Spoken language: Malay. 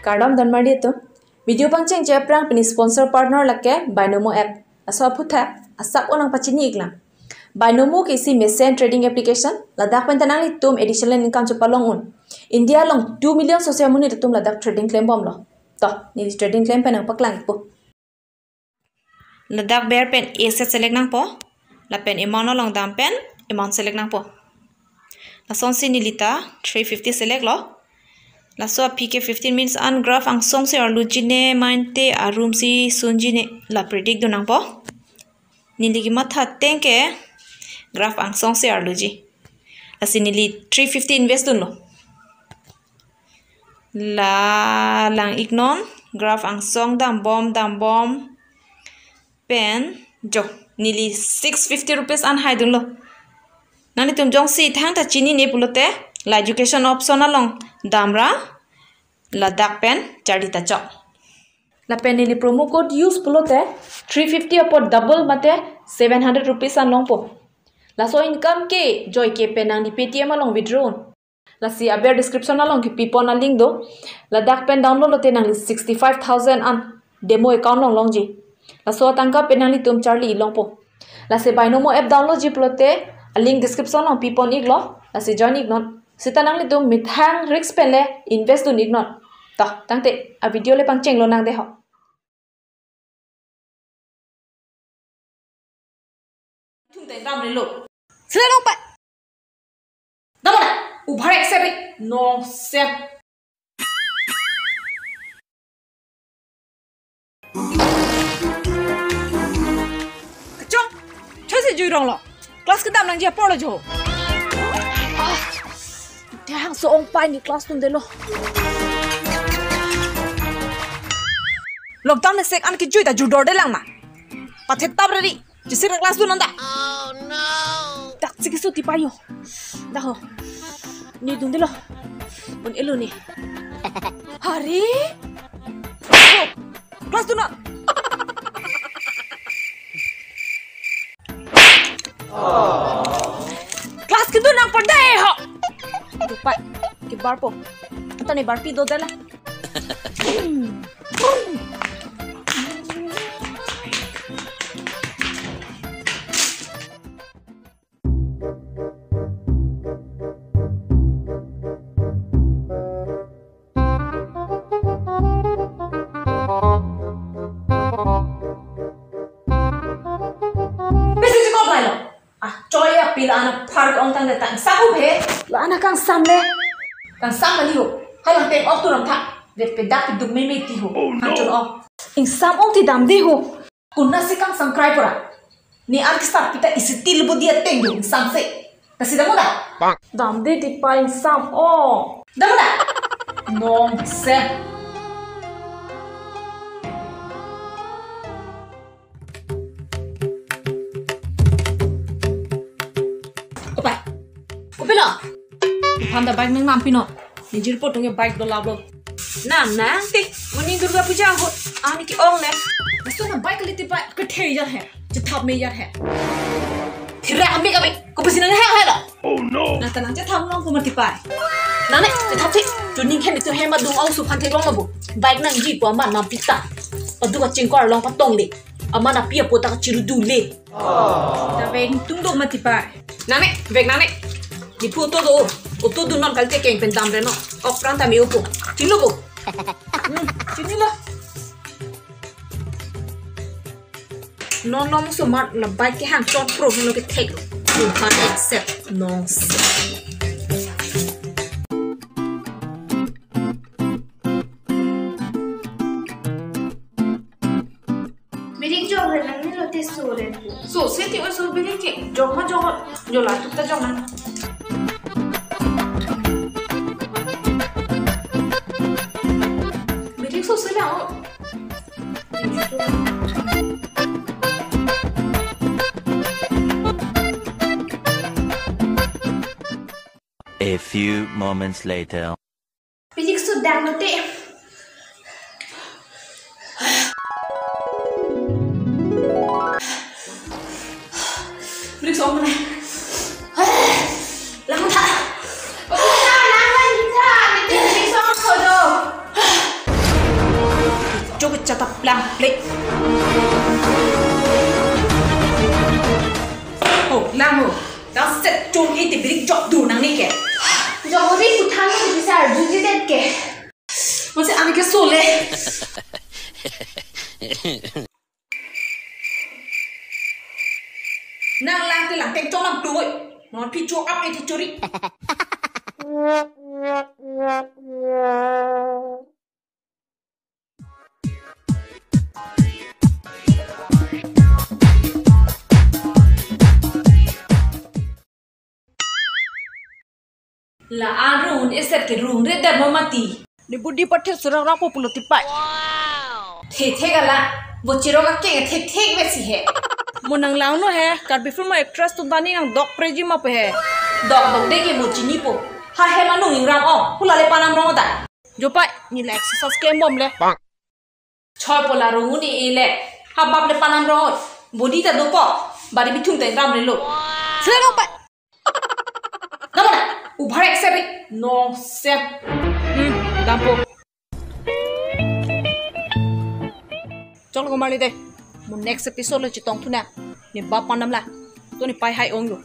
Kardom dan mari itu. Video pancing je prang pini sponsor partner lake binomo app. Aso puthot asap orang pacini iklan. Binomo kisi mesen trading application ladak pentanang li tum additional income cepalong un. India long 2 million sosial muni tum ladak trading claim bom lo. Toh, ni trading claim penang paklang ipo. Ladak bear pen asset select nang po. Lapen amount long dam pen amount select nang po. Lason si nilita 350 select lo. Laso PK 15 minutes an graph ang song se arlujine mainte arum si sunjine la predict donang po. Nili matha tenke graph ang song se arluji. Lasi nili 350 invest dun lo. La lang ignon graph ang song dam bom pen jo nili 650 rupees an hai dun lo. Nani tum jong si thang ta chini ne pulote la education option along damra la dak pen charita chot. La pen nili promo code use pulote 350 upon double mate 700 rupees an long po. La so income ke joy ke penang di PTM along withdraw. La si aber description along ki pipon na link do. La dak pen download lote nang 65,000 an demo account long ji. La so tangka penang li tum charli long po. La se binomo app download ji plote link description long pipon iglo. La si join ignon. Sita nang li tum mithang risk pen le invest dun ignon. Toh tangte a video le pang cheng lo nang de ho. Thung te ram le lo. Sila long pa. Damana ubhar accept no sem. Kachong chose ju rong lo. Class ke dam nang je por lo jo. Dang so ong pai ni class tum de lo. Lockdown ne sek an ki ju ta ju dor de lang ma. Pathet tab re ri. Jisir class tu nanda. Oh no. Tak sikisu ti payo. Dah ho. Ni dung de lo. Un elu ni. Hari. Oh, class tu na. Class ke tu nang pandai ho. Lupa ke bar po. Anta ni bar pi do de la. Pila anak park ong tang datang sahu be la anak kang sam le kang sam mali ho halang peng off tu ram tha vet pe dak dum me me ti ho ang chon off ing sam ong ti dam de ho kunna se kang subscribe pora ni ark start pita isitil bu dia teng ing sam se kasi damu da dam de ti pa ing sam o damu da non se Panda bike nang nam pino. Ni jirpo tong bike do lablo. Nam nang ti. Muni Durga Puja ho. Ani ki ong ne. Aso na bike liti pa ka thei jar hai. Je thap me jar hai. Thira ami ka ko pasina ha ha la. Oh no. Na tanang je tham long ko mati pai. Na ne je thap thi. Tu ning khen tu he ma dung au su phan thei long ma bu. Bike nang ji ko ma nam pita. Adu ka ching ko long pa tong le. Ama na pia po ta chiru du le. Ta veng tung do mati pai. Na ne vek na ne. Di puthot do. Oto du non kalte keng pen tamre no. Ok pranta mi upo. Tilo bo. Sini lah. Non non so mat la bike ke hang chot pro no ke take. You can't accept nonsense. Bilik jong le lang ni lo te so le. So seti o so bilik ke jong ma jo la tu ta jong na. A few moments later. Bilik sudah nanti. Bilik so mana? Lang tak. Nangvan kita, nanti bilik so kodo. set chung i ti birik job du nang ni ke. Jong ri puthan lo bisa juji det ke. Mose ani ke sole. Nang lang ti lang teng chong lam tu oi. Ngon pi chu up i ti churi. La arung eset ke rung re da mamati. Ni budi pathe surang rang populo tipai. The gala bochiro ka ke the be si he. Munang lang no he Karbi film actress tu tani nang dok preji ma pe he. Dok de ke bochini po. Ha he ma nung ram o. Hula le panam rong da. Jopai ni la exercise ke mom le. Choi pola rung ni ele. Ha bab le panam rong. Bodi ta do po. Bari bi thung te ram le lo. Selong pai. Namana ubhar accept no sem. Dampo. Chong ko mali de. Mun next episode lo chitong thuna. Ni ba panam la. To ni pai hai ong yo.